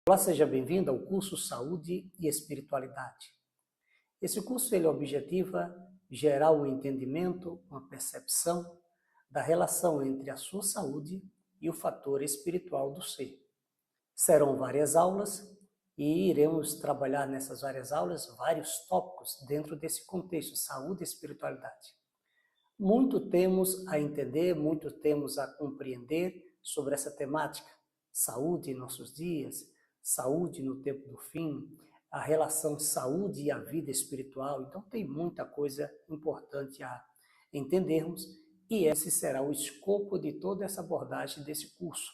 Olá, seja bem-vindo ao curso Saúde e Espiritualidade. Esse curso ele objetiva gerar um entendimento, uma percepção da relação entre a sua saúde e o fator espiritual do ser. Serão várias aulas e iremos trabalhar nessas várias aulas vários tópicos dentro desse contexto, saúde e espiritualidade. Muito temos a entender, muito temos a compreender sobre essa temática, saúde em nossos dias, saúde no tempo do fim, a relação saúde e a vida espiritual. Então tem muita coisa importante a entendermos e esse será o escopo de toda essa abordagem desse curso.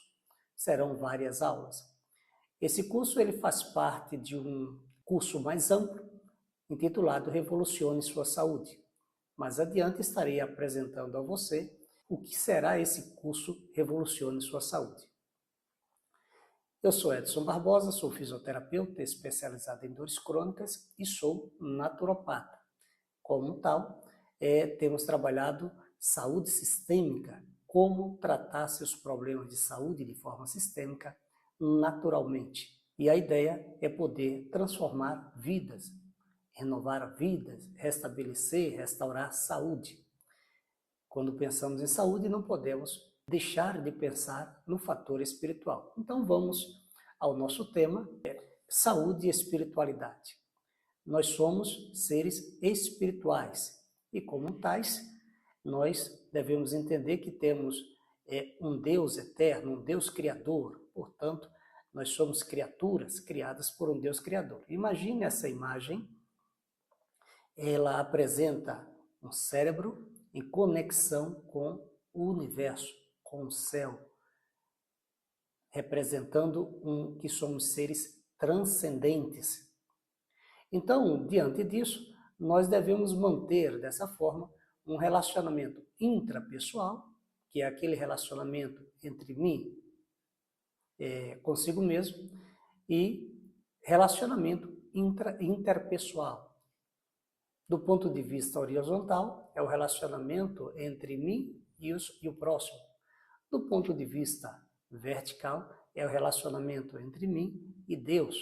Serão várias aulas. Esse curso ele faz parte de um curso mais amplo, intitulado Revolucione Sua Saúde. Mais adiante estarei apresentando a você o que será esse curso Revolucione Sua Saúde. Eu sou Edson Barbosa, sou fisioterapeuta especializado em dores crônicas e sou naturopata. Como tal, temos trabalhado saúde sistêmica, como tratar seus problemas de saúde de forma sistêmica naturalmente. E a ideia é poder transformar vidas, renovar vidas, restabelecer, restaurar saúde. Quando pensamos em saúde, não podemos deixar de pensar no fator espiritual. Então vamos ao nosso tema, saúde e espiritualidade. Nós somos seres espirituais e como tais, nós devemos entender que temos um Deus eterno, um Deus criador, portanto, nós somos criaturas criadas por um Deus criador. Imagine essa imagem, ela apresenta um cérebro em conexão com o universo, com o céu, representando que somos seres transcendentes. Então, diante disso, nós devemos manter dessa forma um relacionamento intrapessoal, que é aquele relacionamento entre mim, consigo mesmo, e relacionamento interpessoal. Do ponto de vista horizontal, é o relacionamento entre mim e o próximo. Do ponto de vista vertical, é o relacionamento entre mim e Deus.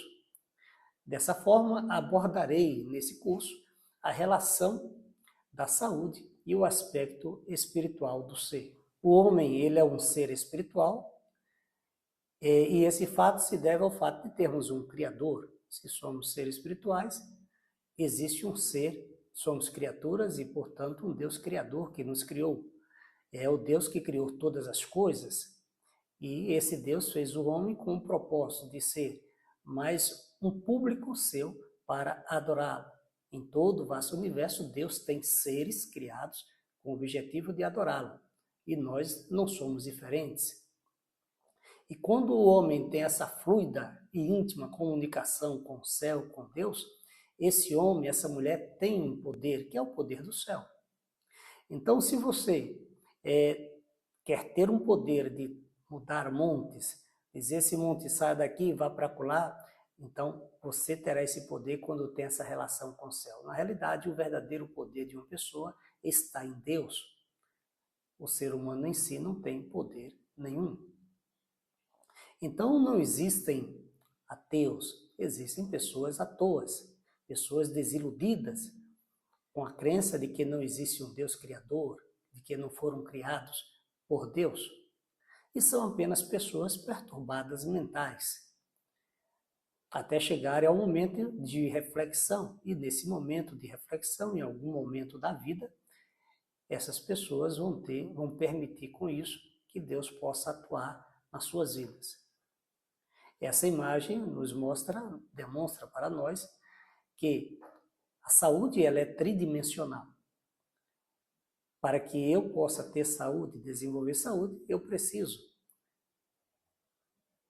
Dessa forma, abordarei nesse curso a relação da saúde e o aspecto espiritual do ser. O homem, ele é um ser espiritual e esse fato se deve ao fato de termos um Criador. Se somos seres espirituais, existe um ser, somos criaturas e, portanto, um Deus Criador que nos criou. É o Deus que criou todas as coisas e esse Deus fez o homem com o propósito de ser mais um público seu para adorá-lo. Em todo o vasto universo, Deus tem seres criados com o objetivo de adorá-lo. E nós não somos diferentes. E quando o homem tem essa fluida e íntima comunicação com o céu, com Deus, esse homem, essa mulher tem um poder, que é o poder do céu. Então, se você quer ter um poder de mudar montes, dizer esse monte sai daqui e vá para lá, então você terá esse poder quando tem essa relação com o céu. Na realidade, o verdadeiro poder de uma pessoa está em Deus. O ser humano em si não tem poder nenhum. Então não existem ateus, existem pessoas atoas, pessoas desiludidas com a crença de que não existe um Deus criador, de que não foram criados por Deus. E são apenas pessoas perturbadas mentais, até chegarem ao momento de reflexão. E nesse momento de reflexão, em algum momento da vida, essas pessoas vão permitir com isso que Deus possa atuar nas suas vidas. Essa imagem demonstra para nós que a saúde ela é tridimensional. Para que eu possa ter saúde, desenvolver saúde, eu preciso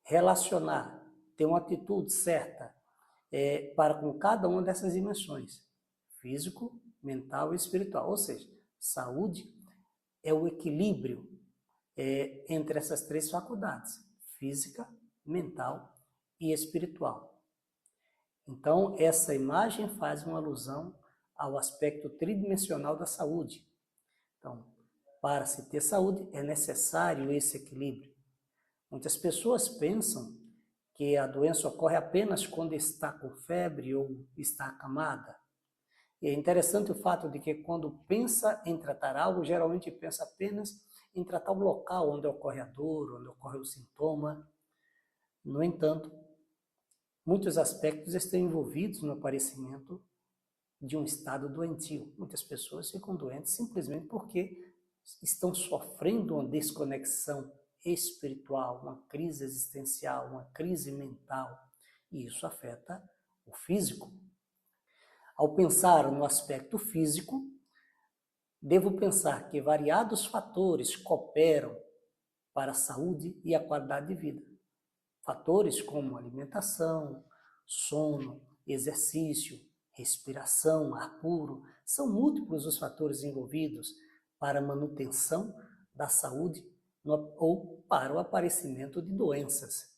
relacionar, ter uma atitude certa para com cada uma dessas dimensões, físico, mental e espiritual. Ou seja, saúde é o equilíbrio entre essas três faculdades, física, mental e espiritual. Então, essa imagem faz uma alusão ao aspecto tridimensional da saúde. Então, para se ter saúde, é necessário esse equilíbrio. Muitas pessoas pensam que a doença ocorre apenas quando está com febre ou está acamada. E é interessante o fato de que quando pensa em tratar algo, geralmente pensa apenas em tratar o local onde ocorre a dor, onde ocorre o sintoma. No entanto, muitos aspectos estão envolvidos no aparecimento de um estado doentio. Muitas pessoas ficam doentes simplesmente porque estão sofrendo uma desconexão espiritual, uma crise existencial, uma crise mental, e isso afeta o físico. Ao pensar no aspecto físico, devo pensar que variados fatores cooperam para a saúde e a qualidade de vida. Fatores como alimentação, sono, exercício, respiração, ar puro, são múltiplos os fatores envolvidos para a manutenção da saúde ou para o aparecimento de doenças.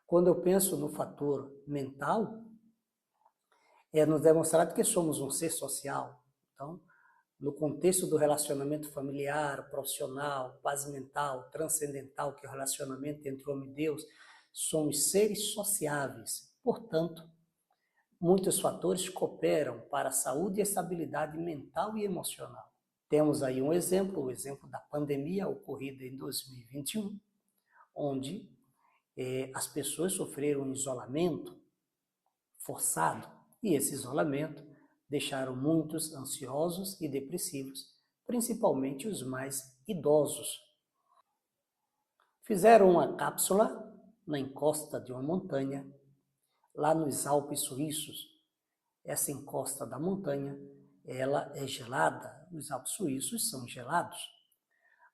Quando eu penso no fator mental, é nos demonstrado que somos um ser social. Então, no contexto do relacionamento familiar, profissional, paz mental, transcendental, que é o relacionamento entre homem e Deus, somos seres sociáveis. Portanto, muitos fatores cooperam para a saúde e a estabilidade mental e emocional. Temos aí um exemplo, o exemplo da pandemia ocorrida em 2021, onde as pessoas sofreram um isolamento forçado, e esse isolamento deixaram muitos ansiosos e depressivos, principalmente os mais idosos. Fizeram uma cápsula na encosta de uma montanha, lá nos Alpes suíços. Essa encosta da montanha, ela é gelada, os Alpes suíços são gelados.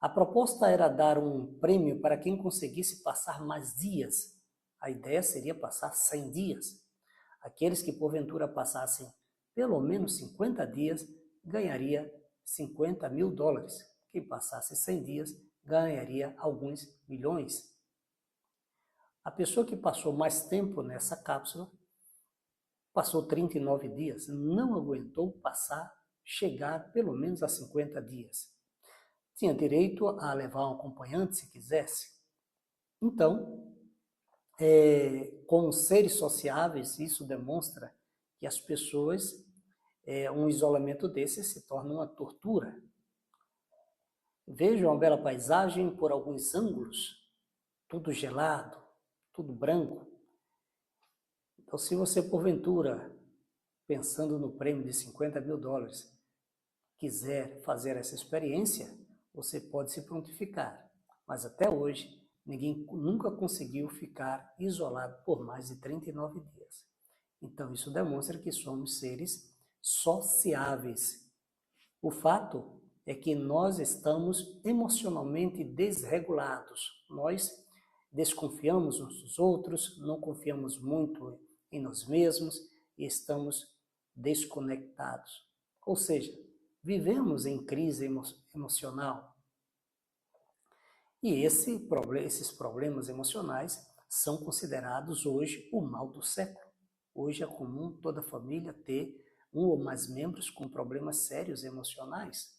A proposta era dar um prêmio para quem conseguisse passar mais dias. A ideia seria passar 100 dias. Aqueles que porventura passassem pelo menos 50 dias ganharia 50 mil dólares. Quem passasse 100 dias ganharia alguns milhões. A pessoa que passou mais tempo nessa cápsula passou 39 dias, não aguentou chegar pelo menos a 50 dias. Tinha direito a levar um acompanhante se quisesse. Então, como seres sociáveis, isso demonstra que as pessoas, um isolamento desse se torna uma tortura. Veja uma bela paisagem por alguns ângulos, tudo gelado, tudo branco. Então, se você, porventura, pensando no prêmio de 50 mil dólares, quiser fazer essa experiência, você pode se prontificar. Mas até hoje, ninguém nunca conseguiu ficar isolado por mais de 39 dias. Então, isso demonstra que somos seres sociáveis. O fato é que nós estamos emocionalmente desregulados. Nós desconfiamos uns dos outros, não confiamos muito em nós mesmos e estamos desconectados. Ou seja, vivemos em crise emocional. E esses problemas emocionais são considerados hoje o mal do século. Hoje é comum toda família ter um ou mais membros com problemas sérios emocionais.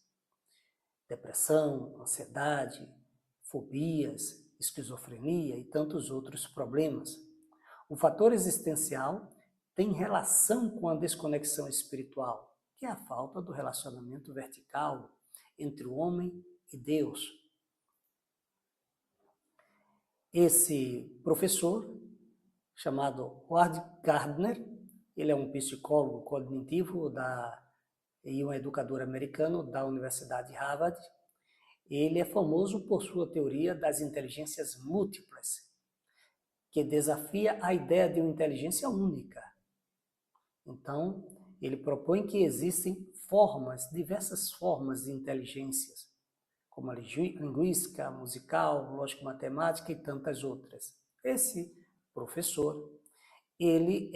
Depressão, ansiedade, fobias, esquizofrenia e tantos outros problemas. O fator existencial tem relação com a desconexão espiritual, que é a falta do relacionamento vertical entre o homem e Deus. Esse professor, chamado Howard Gardner, ele é um psicólogo cognitivo e um educador americano da Universidade de Harvard. Ele é famoso por sua teoria das inteligências múltiplas, que desafia a ideia de uma inteligência única. Então, ele propõe que existem diversas formas de inteligências, como a linguística, musical, lógico-matemática e tantas outras. Esse professor, ele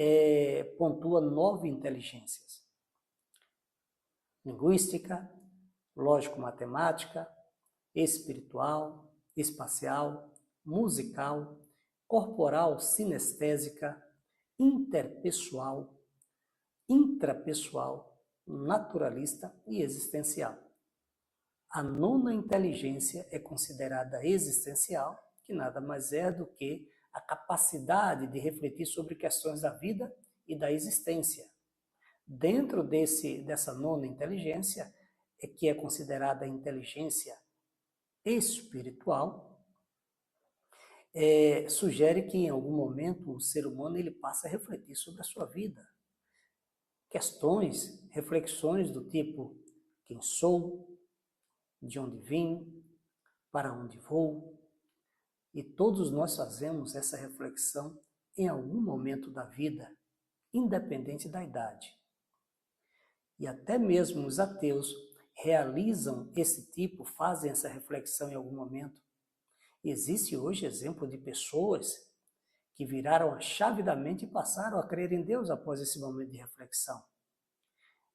pontua 9 inteligências: linguística, lógico-matemática, espiritual, espacial, musical, corporal, sinestésica, interpessoal, intrapessoal, naturalista e existencial. A 9ª inteligência é considerada existencial, que nada mais é do que a capacidade de refletir sobre questões da vida e da existência. Dentro dessa nona inteligência, que é considerada a inteligência espiritual, sugere que em algum momento o ser humano ele passa a refletir sobre a sua vida. Questões, reflexões do tipo: quem sou, de onde vim, para onde vou. E todos nós fazemos essa reflexão em algum momento da vida, independente da idade. E até mesmo os ateus realizam fazem essa reflexão em algum momento. Existe hoje exemplo de pessoas que viraram a chave da mente e passaram a crer em Deus após esse momento de reflexão.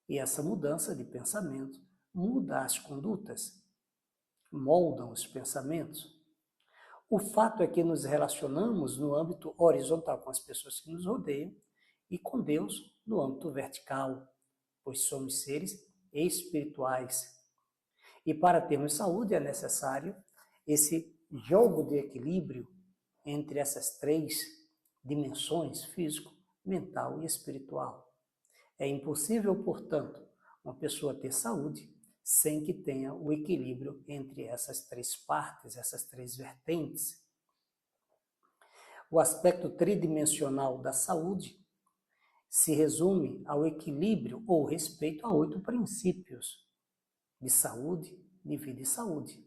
E essa mudança de pensamento muda as condutas, moldam os pensamentos. O fato é que nos relacionamos no âmbito horizontal com as pessoas que nos rodeiam e com Deus no âmbito vertical, pois somos seres espirituais. E para termos saúde é necessário esse jogo de equilíbrio entre essas três dimensões, físico, mental e espiritual. É impossível, portanto, uma pessoa ter saúde sem que tenha o equilíbrio entre essas três partes, essas três vertentes. O aspecto tridimensional da saúde se resume ao equilíbrio ou respeito a 8 princípios de saúde, de vida e saúde.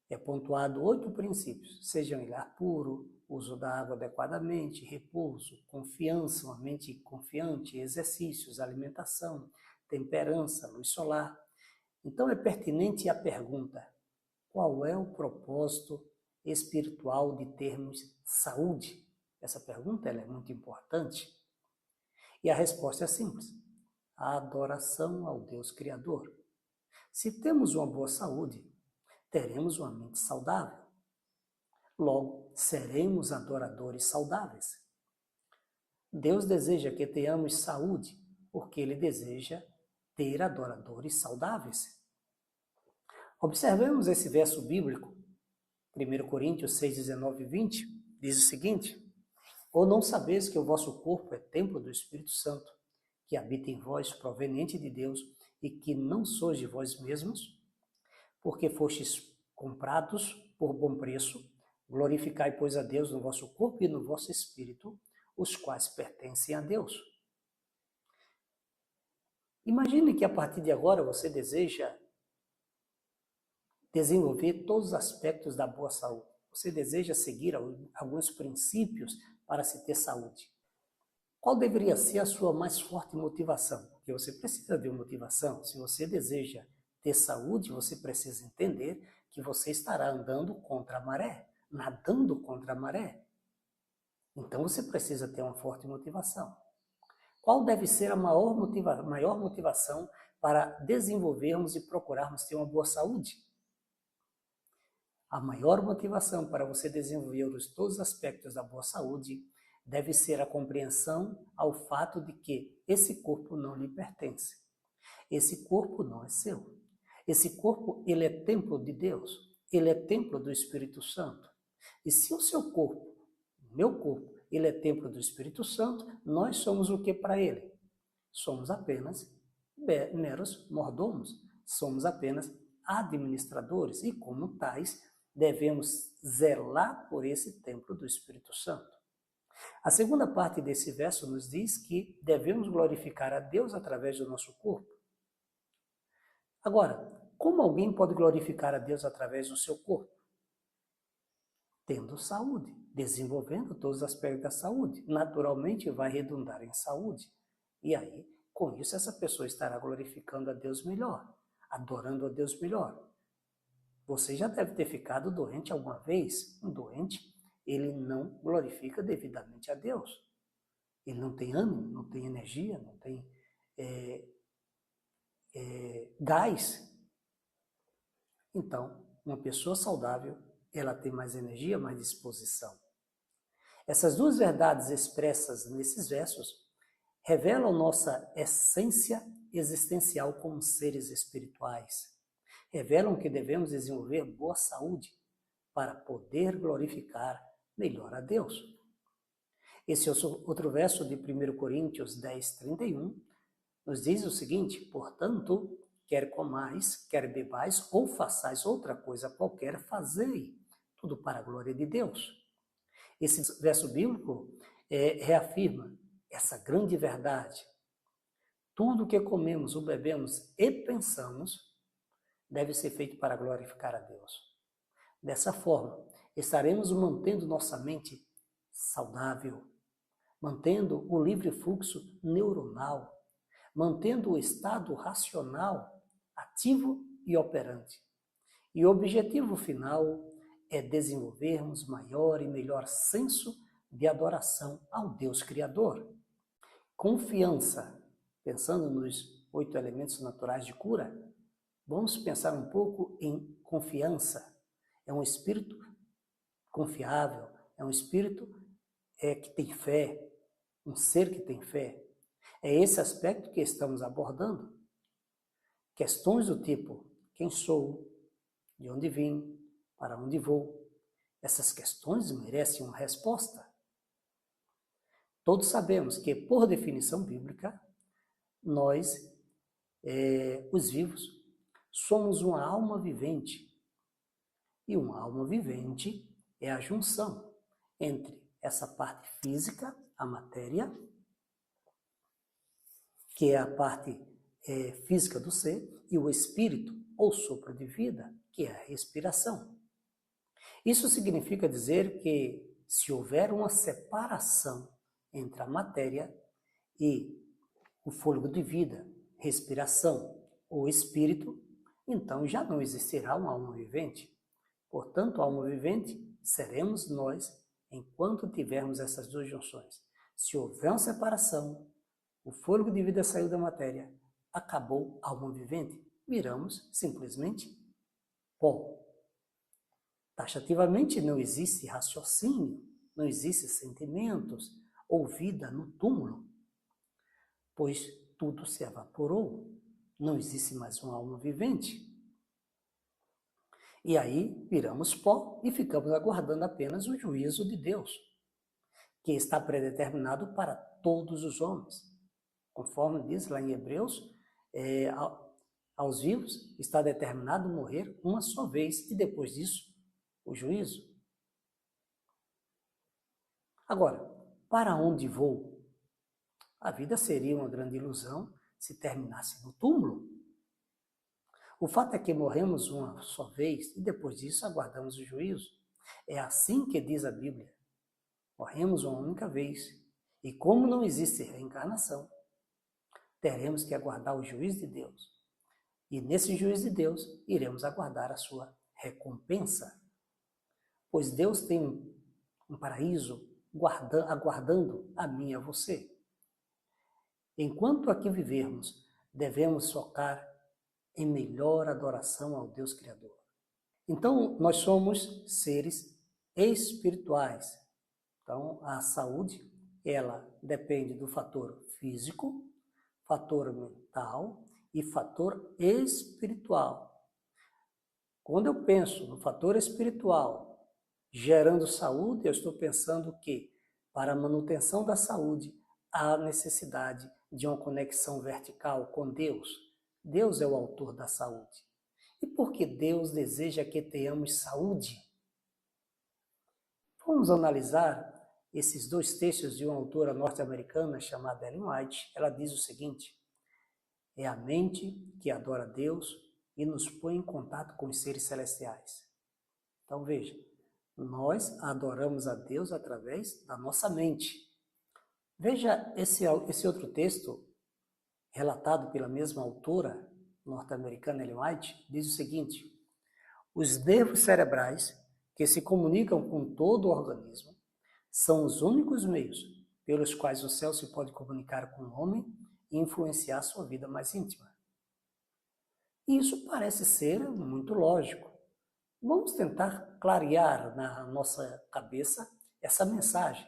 É pontuado 8 princípios, sejam ele ar puro, uso da água adequadamente, repouso, confiança, uma mente confiante, exercícios, alimentação, temperança, luz solar. Então é pertinente a pergunta: qual é o propósito espiritual de termos saúde? Essa pergunta ela é muito importante. E a resposta é simples: a adoração ao Deus Criador. Se temos uma boa saúde, teremos uma mente saudável. Logo, seremos adoradores saudáveis. Deus deseja que tenhamos saúde, porque Ele deseja ter adoradores saudáveis. Observemos esse verso bíblico, 1 Coríntios 6, 19 e 20, diz o seguinte: ou não sabeis que o vosso corpo é templo do Espírito Santo, que habita em vós, proveniente de Deus, e que não sois de vós mesmos? Porque fostes comprados por bom preço, glorificai, pois, a Deus no vosso corpo e no vosso espírito, os quais pertencem a Deus. Imagine que a partir de agora você deseja desenvolver todos os aspectos da boa saúde. Você deseja seguir alguns princípios para se ter saúde. Qual deveria ser a sua mais forte motivação? Porque você precisa de uma motivação. Se você deseja ter saúde, você precisa entender que você estará andando contra a maré, nadando contra a maré. Então você precisa ter uma forte motivação. Qual deve ser a maior motivação para desenvolvermos e procurarmos ter uma boa saúde? A maior motivação para você desenvolver todos os aspectos da boa saúde deve ser a compreensão ao fato de que esse corpo não lhe pertence. Esse corpo não é seu. Esse corpo, ele é templo de Deus. Ele é templo do Espírito Santo. E se o seu corpo, o meu corpo, ele é templo do Espírito Santo, nós somos o que para ele? Somos apenas meros mordomos. Somos apenas administradores. E como tais, devemos zelar por esse templo do Espírito Santo. A segunda parte desse verso nos diz que devemos glorificar a Deus através do nosso corpo. Agora, como alguém pode glorificar a Deus através do seu corpo? Tendo saúde, desenvolvendo todos os aspectos da saúde. Naturalmente vai redundar em saúde. E aí, com isso, essa pessoa estará glorificando a Deus melhor, adorando a Deus melhor. Você já deve ter ficado doente alguma vez. Um doente, ele não glorifica devidamente a Deus. Ele não tem ânimo, não tem energia, não tem gás. Então, uma pessoa saudável, ela tem mais energia, mais disposição. Essas duas verdades expressas nesses versos revelam nossa essência existencial como seres espirituais. Revelam que devemos desenvolver boa saúde para poder glorificar melhor a Deus. Esse outro verso de 1 Coríntios 10:31 nos diz o seguinte: portanto, quer comais, quer bebais, ou façais outra coisa qualquer, fazei tudo para a glória de Deus. Esse verso bíblico reafirma essa grande verdade. Tudo que comemos ou bebemos e pensamos deve ser feito para glorificar a Deus. Dessa forma, estaremos mantendo nossa mente saudável, mantendo o livre fluxo neuronal, mantendo o estado racional ativo e operante. E o objetivo final é desenvolvermos maior e melhor senso de adoração ao Deus Criador. Confiança. Pensando nos 8 elementos naturais de cura, vamos pensar um pouco em confiança. É um espírito confiável, é um espírito que tem fé, um ser que tem fé. É esse aspecto que estamos abordando. Questões do tipo: quem sou? De onde vim? Para onde vou? Essas questões merecem uma resposta. Todos sabemos que, por definição bíblica, nós, os vivos, somos uma alma vivente. E uma alma vivente é a junção entre essa parte física, a matéria, que é a parte física do ser, e o espírito, ou sopro de vida, que é a respiração. Isso significa dizer que, se houver uma separação entre a matéria e o fôlego de vida, respiração ou espírito, então já não existirá uma alma vivente. Portanto, a alma vivente seremos nós enquanto tivermos essas duas junções. Se houver uma separação, o fôlego de vida saiu da matéria, acabou a alma vivente, viramos simplesmente pó. Taxativamente não existe raciocínio, não existe sentimentos ou vida no túmulo, pois tudo se evaporou, não existe mais uma alma vivente. E aí viramos pó e ficamos aguardando apenas o juízo de Deus, que está predeterminado para todos os homens. Conforme diz lá em Hebreus, aos vivos está determinado morrer uma só vez e depois disso o juízo. Agora, para onde vou? A vida seria uma grande ilusão se terminasse no túmulo. O fato é que morremos uma só vez e depois disso aguardamos o juízo. É assim que diz a Bíblia. Morremos uma única vez e, como não existe reencarnação, teremos que aguardar o juízo de Deus. E nesse juízo de Deus, iremos aguardar a sua recompensa. Pois Deus tem um paraíso aguardando a mim e a você. Enquanto aqui vivermos, devemos focar em melhor adoração ao Deus Criador. Então, nós somos seres espirituais. Então, a saúde, ela depende do fator físico, fator mental e fator espiritual. Quando eu penso no fator espiritual gerando saúde, eu estou pensando que, para a manutenção da saúde, há necessidade de uma conexão vertical com Deus. Deus é o autor da saúde. E por que Deus deseja que tenhamos saúde? Vamos analisar esses 2 textos de uma autora norte-americana chamada Ellen White. Ela diz o seguinte: é a mente que adora a Deus e nos põe em contato com os seres celestiais. Então veja, nós adoramos a Deus através da nossa mente. Veja esse outro texto, relatado pela mesma autora norte-americana Ellen White, diz o seguinte: os nervos cerebrais, que se comunicam com todo o organismo, são os únicos meios pelos quais o céu se pode comunicar com o homem e influenciar sua vida mais íntima. Isso parece ser muito lógico. Vamos tentar clarear na nossa cabeça essa mensagem.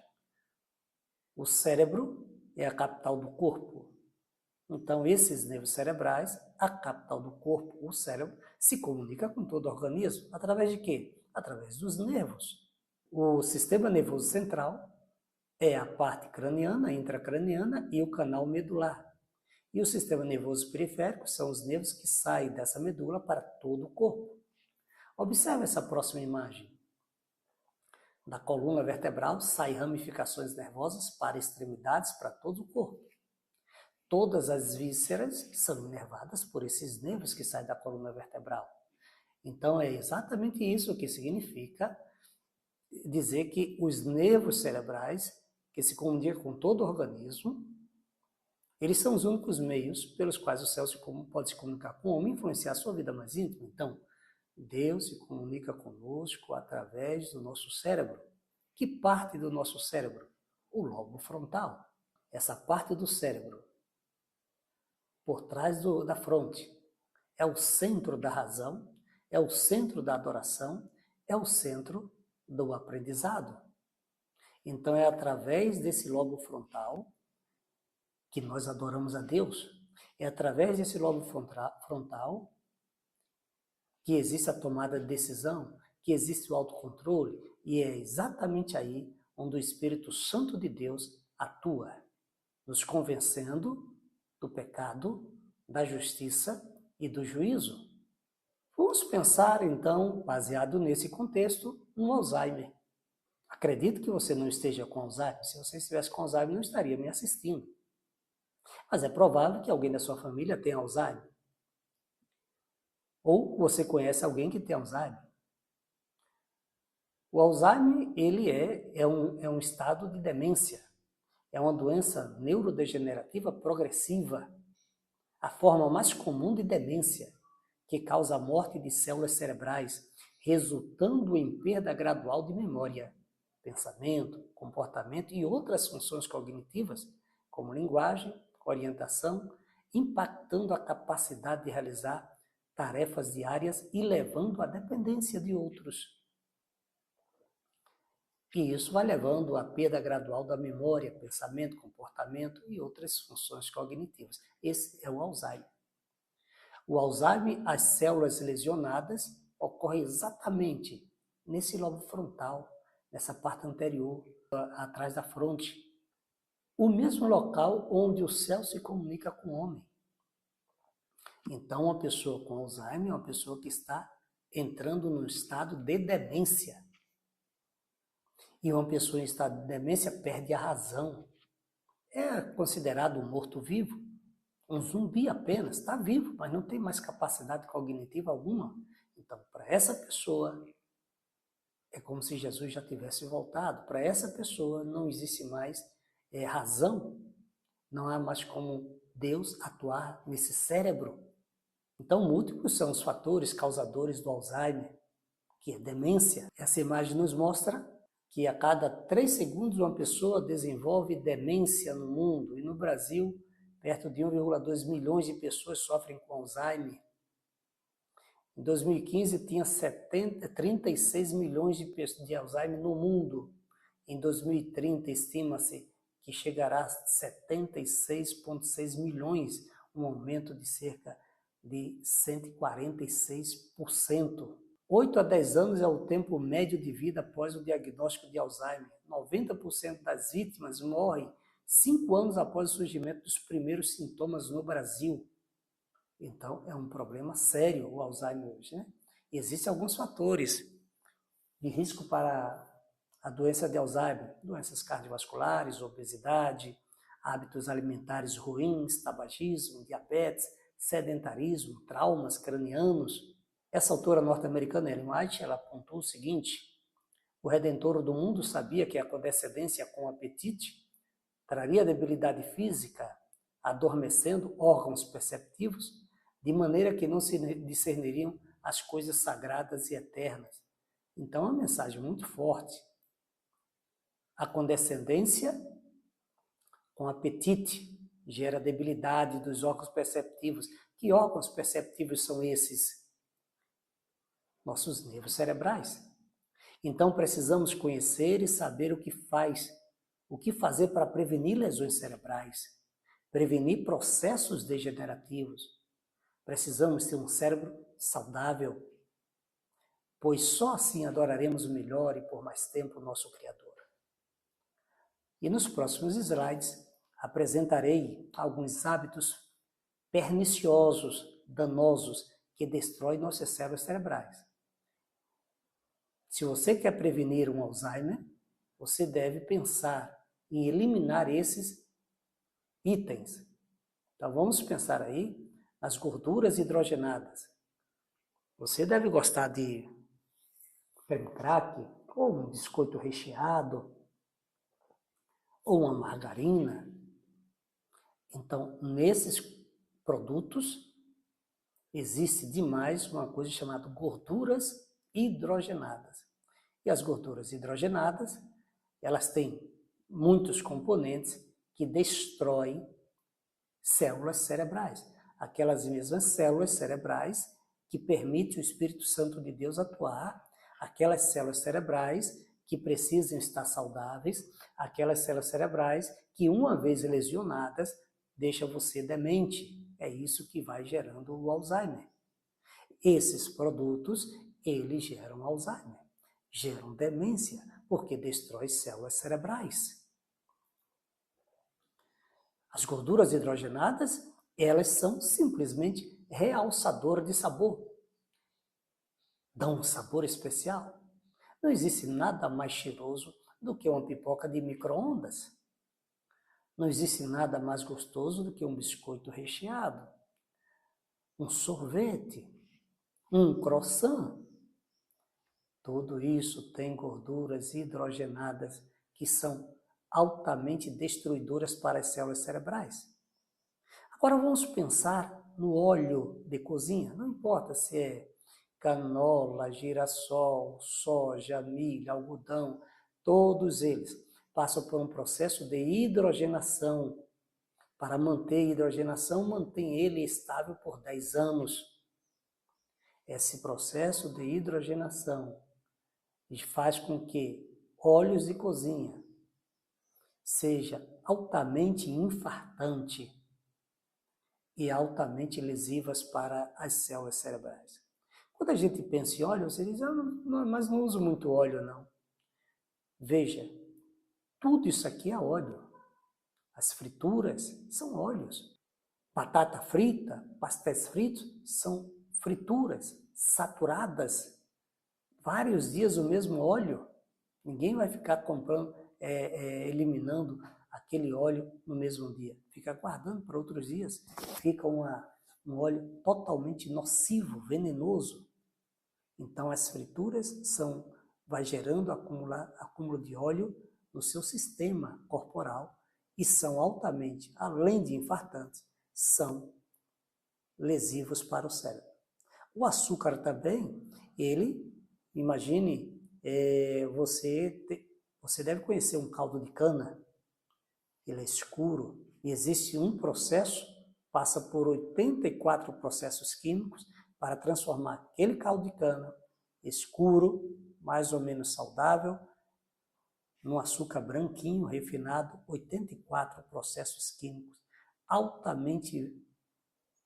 O cérebro é a capital do corpo. Então, esses nervos cerebrais, a capital do corpo, o cérebro, se comunica com todo o organismo. Através de quê? Através dos nervos. O sistema nervoso central é a parte craniana, intracraniana e o canal medular. E o sistema nervoso periférico são os nervos que saem dessa medula para todo o corpo. Observe essa próxima imagem. Da coluna vertebral saem ramificações nervosas para extremidades para todo o corpo. Todas as vísceras são inervadas por esses nervos que saem da coluna vertebral. Então é exatamente isso que significa dizer que os nervos cerebrais, que se comunicam com todo o organismo, eles são os únicos meios pelos quais o céu pode se comunicar com o homem e influenciar a sua vida mais íntima. Então, Deus se comunica conosco através do nosso cérebro. Que parte do nosso cérebro? O lobo frontal. Essa parte do cérebro, por trás da fronte, é o centro da razão, é o centro da adoração, é o centro do aprendizado. Então é através desse lobo frontal que nós adoramos a Deus. É através desse lobo frontal que existe a tomada de decisão, que existe o autocontrole, e é exatamente aí onde o Espírito Santo de Deus atua, nos convencendo do pecado, da justiça e do juízo. Vamos pensar, então, baseado nesse contexto, no Alzheimer. Acredito que você não esteja com Alzheimer. Se você estivesse com Alzheimer, não estaria me assistindo. Mas é provável que alguém da sua família tenha Alzheimer. Ou você conhece alguém que tem Alzheimer. O Alzheimer, ele é um estado de demência. É uma doença neurodegenerativa progressiva. A forma mais comum de demência, que causa a morte de células cerebrais, resultando em perda gradual de memória, pensamento, comportamento e outras funções cognitivas, como linguagem, orientação, impactando a capacidade de realizar tarefas diárias e levando à dependência de outros. E isso vai levando à perda gradual da memória, pensamento, comportamento e outras funções cognitivas. Esse é o Alzheimer. O Alzheimer, as células lesionadas ocorrem exatamente nesse lobo frontal, nessa parte anterior, atrás da fronte. O mesmo local onde o céu se comunica com o homem. Então, uma pessoa com Alzheimer é uma pessoa que está entrando num estado de demência. E uma pessoa em estado de demência perde a razão. É considerado um morto-vivo, um zumbi apenas, está vivo, mas não tem mais capacidade cognitiva alguma. Então, para essa pessoa, é como se Jesus já tivesse voltado. Para essa pessoa não existe mais razão, não há mais como Deus atuar nesse cérebro. Então, múltiplos são os fatores causadores do Alzheimer, que é demência. Essa imagem nos mostra que a cada 3 segundos uma pessoa desenvolve demência no mundo. E no Brasil, perto de 1,2 milhões de pessoas sofrem com Alzheimer. Em 2015, tinha 36 milhões de Alzheimer no mundo. Em 2030, estima-se que chegará a 76,6 milhões, um aumento de cerca de 146%. 8 a 10 anos é o tempo médio de vida após o diagnóstico de Alzheimer. 90% das vítimas morrem 5 anos após o surgimento dos primeiros sintomas no Brasil. Então, é um problema sério o Alzheimer hoje, né? Existem alguns fatores de risco para a doença de Alzheimer: doenças cardiovasculares, obesidade, hábitos alimentares ruins, tabagismo, diabetes, sedentarismo, traumas cranianos. Essa autora norte-americana, Ellen White, ela apontou o seguinte: o Redentor do mundo sabia que a condescendência com o apetite traria debilidade física, adormecendo órgãos perceptivos, de maneira que não se discerniriam as coisas sagradas e eternas. Então, é uma mensagem muito forte. A condescendência com apetite gera debilidade dos órgãos perceptivos. Que órgãos perceptivos são esses? Nossos nervos cerebrais. Então, precisamos conhecer e saber o que fazer para prevenir lesões cerebrais, prevenir processos degenerativos. Precisamos ter um cérebro saudável. pois só assim adoraremos melhor e por mais tempo o nosso Criador. E nos próximos slides apresentarei alguns hábitos perniciosos, danosos, que destroem nossas células cerebrais. Se você quer prevenir um Alzheimer, você deve pensar em eliminar esses itens. Então vamos pensar aí nas gorduras hidrogenadas. Você deve gostar de creme crack, ou um biscoito recheado, ou uma margarina. Então, nesses produtos, existe demais uma coisa chamada gorduras hidrogenadas. E as gorduras hidrogenadas, elas têm muitos componentes que destroem células cerebrais. Aquelas mesmas células cerebrais que permitem o Espírito Santo de Deus atuar, aquelas células cerebrais que precisam estar saudáveis, aquelas células cerebrais que, uma vez lesionadas, deixam você demente. É isso que vai gerando o Alzheimer. Esses produtos, eles geram Alzheimer, geram demência, porque destrói células cerebrais. As gorduras hidrogenadas, elas são simplesmente realçadoras de sabor. Dão um sabor especial. Não existe nada mais cheiroso do que uma pipoca de micro-ondas. Não existe nada mais gostoso do que um biscoito recheado, um sorvete, um croissant. Tudo isso tem gorduras hidrogenadas que são altamente destruidoras para as células cerebrais. Agora vamos pensar no óleo de cozinha. Não importa se é canola, girassol, soja, milho, algodão, todos eles passam por um processo de hidrogenação. Para manter a hidrogenação, mantém ele estável por 10 anos. Esse processo de hidrogenação faz com que óleos de cozinha seja altamente infartante e altamente lesivas para as células cerebrais. Quando a gente pensa em óleo, você diz, mas não uso muito óleo, não. Veja, tudo isso aqui é óleo. As frituras são óleos. Batata frita, pastéis fritos são frituras saturadas. Vários dias o mesmo óleo. Ninguém vai ficar comprando, eliminando aquele óleo no mesmo dia. Fica guardando para outros dias. Fica um óleo totalmente nocivo, venenoso. Então as frituras vai gerando acúmulo de óleo no seu sistema corporal e são altamente, além de infartantes, são lesivos para o cérebro. O açúcar também, imagine, você deve conhecer um caldo de cana, ele é escuro, e existe um processo, passa por 84 processos químicos para transformar aquele caldo de cana escuro, mais ou menos saudável, num açúcar branquinho, refinado, 84 processos químicos altamente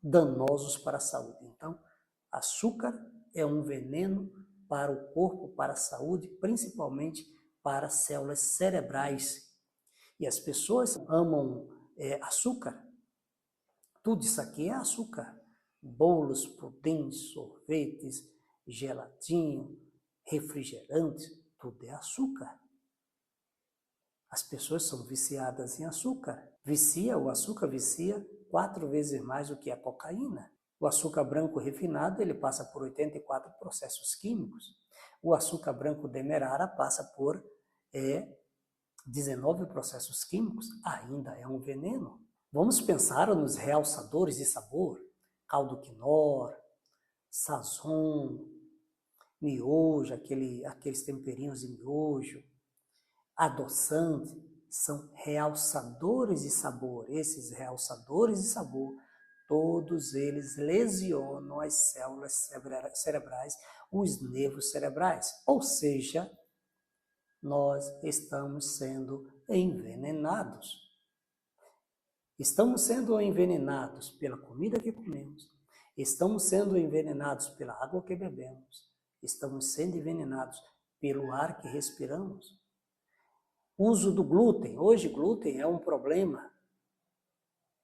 danosos para a saúde. Então, açúcar é um veneno para o corpo, para a saúde, principalmente para células cerebrais. E as pessoas amam açúcar. Tudo isso aqui é açúcar. Bolos, pudins, sorvetes, gelatinho, refrigerantes, tudo é açúcar. As pessoas são viciadas em açúcar. O açúcar vicia 4 vezes mais do que a cocaína. O açúcar branco refinado, ele passa por 84 processos químicos. O açúcar branco demerara passa por 19 processos químicos. Ainda é um veneno. Vamos pensar nos realçadores de sabor. Caldo quinor, sazon, miojo, aqueles temperinhos de miojo, adoçante, são realçadores de sabor. Esses realçadores de sabor, todos eles lesionam as células cerebrais, os nervos cerebrais. Ou seja, nós estamos sendo envenenados. Estamos sendo envenenados pela comida que comemos, estamos sendo envenenados pela água que bebemos, Estamos sendo envenenados pelo ar que respiramos. Uso do glúten. Hoje, glúten é um problema.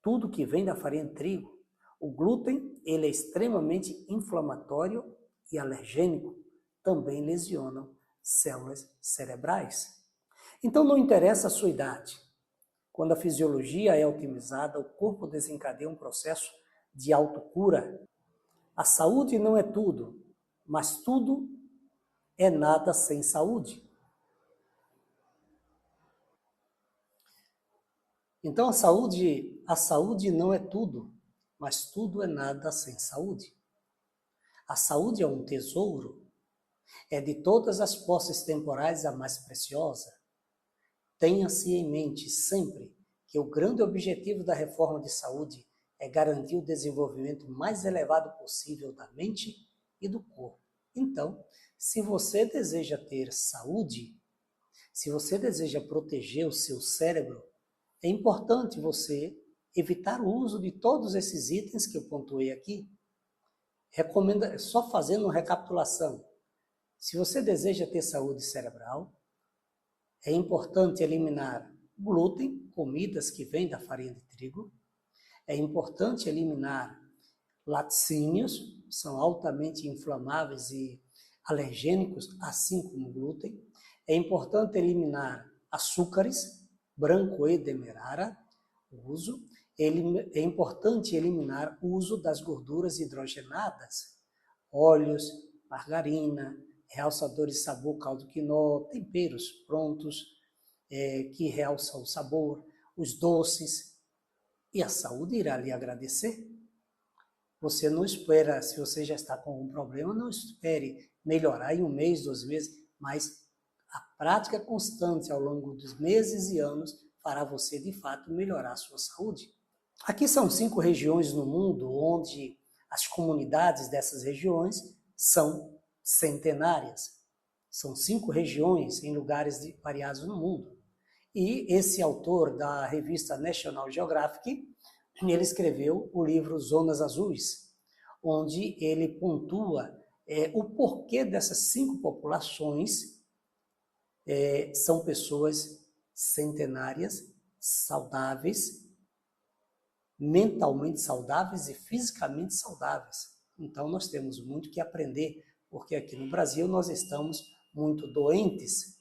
Tudo que vem da farinha de trigo. O glúten, ele é extremamente inflamatório e alergênico. Também lesionam células cerebrais. Então, não interessa a sua idade. Quando a fisiologia é otimizada, o corpo desencadeia um processo de autocura. A saúde não é tudo, mas tudo é nada sem saúde. Então a saúde não é tudo, mas tudo é nada sem saúde. A saúde é um tesouro, é de todas as posses temporais a mais preciosa. Tenha-se em mente sempre que o grande objetivo da reforma de saúde é garantir o desenvolvimento mais elevado possível da mente e do corpo. Então, se você deseja ter saúde, se você deseja proteger o seu cérebro, é importante você evitar o uso de todos esses itens que eu pontuei aqui. Só fazendo uma recapitulação. Se você deseja ter saúde cerebral, é importante eliminar glúten, comidas que vêm da farinha de trigo. É importante eliminar laticínios, são altamente inflamáveis e alergênicos, assim como o glúten. É importante eliminar açúcares, branco e demerara, o uso. É importante eliminar o uso das gorduras hidrogenadas, óleos, margarina, realçadores de sabor, caldo quinó, temperos prontos que realçam o sabor, os doces, e a saúde irá lhe agradecer. Você não espera, se você já está com algum problema, não espere melhorar em 1 mês, 2 meses, mas a prática constante ao longo dos meses e anos fará você, de fato, melhorar a sua saúde. Aqui são 5 regiões no mundo onde as comunidades dessas regiões são centenárias. São 5 regiões em lugares variados no mundo. E esse autor da revista National Geographic, ele escreveu o livro Zonas Azuis, onde ele pontua o porquê dessas 5 populações são pessoas centenárias, saudáveis, mentalmente saudáveis e fisicamente saudáveis. Então nós temos muito que aprender, porque aqui no Brasil nós estamos muito doentes.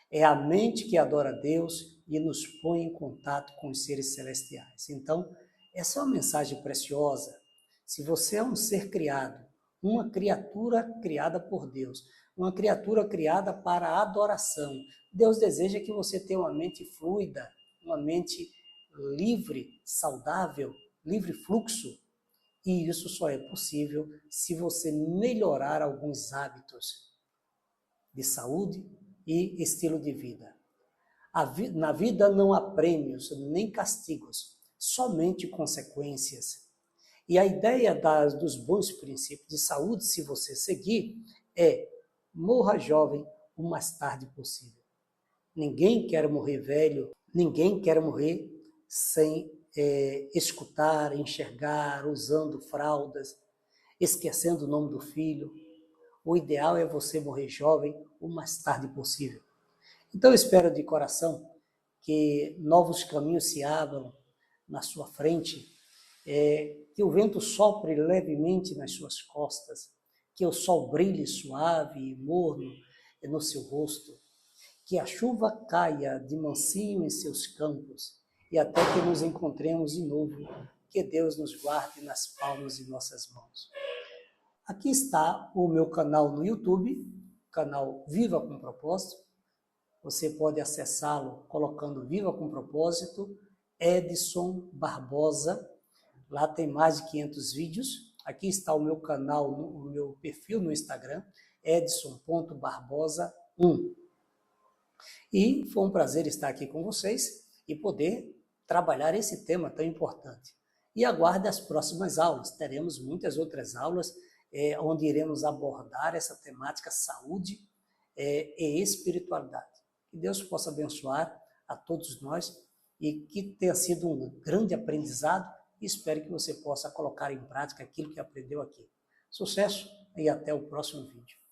É a mente que adora a Deus e nos põe em contato com os seres celestiais. Então, essa é uma mensagem preciosa. Se você é um ser criado, uma criatura criada por Deus, uma criatura criada para a adoração, Deus deseja que você tenha uma mente fluida, uma mente livre, saudável, livre fluxo. E isso só é possível se você melhorar alguns hábitos de saúde e estilo de vida. Na vida não há prêmios nem castigos, somente consequências. E a ideia dos bons princípios de saúde, se você seguir, é morra jovem o mais tarde possível. Ninguém quer morrer velho, ninguém quer morrer sem escutar, enxergar, usando fraldas, esquecendo o nome do filho. O ideal é você morrer jovem o mais tarde possível. Então eu espero de coração que novos caminhos se abram na sua frente, que o vento sopre levemente nas suas costas, que o sol brilhe suave e morno no seu rosto, que a chuva caia de mansinho em seus campos e até que nos encontremos de novo, que Deus nos guarde nas palmas de nossas mãos. Aqui está o meu canal no YouTube, canal Viva com Propósito. Você pode acessá-lo colocando Viva com Propósito, Edson Barbosa. Lá tem mais de 500 vídeos. Aqui está o meu canal, o meu perfil no Instagram, edson.barbosa1. E foi um prazer estar aqui com vocês e poder trabalhar esse tema tão importante. E aguarde as próximas aulas. Teremos muitas outras aulas onde iremos abordar essa temática saúde e espiritualidade. Que Deus possa abençoar a todos nós e que tenha sido um grande aprendizado e espero que você possa colocar em prática aquilo que aprendeu aqui. Sucesso e até o próximo vídeo.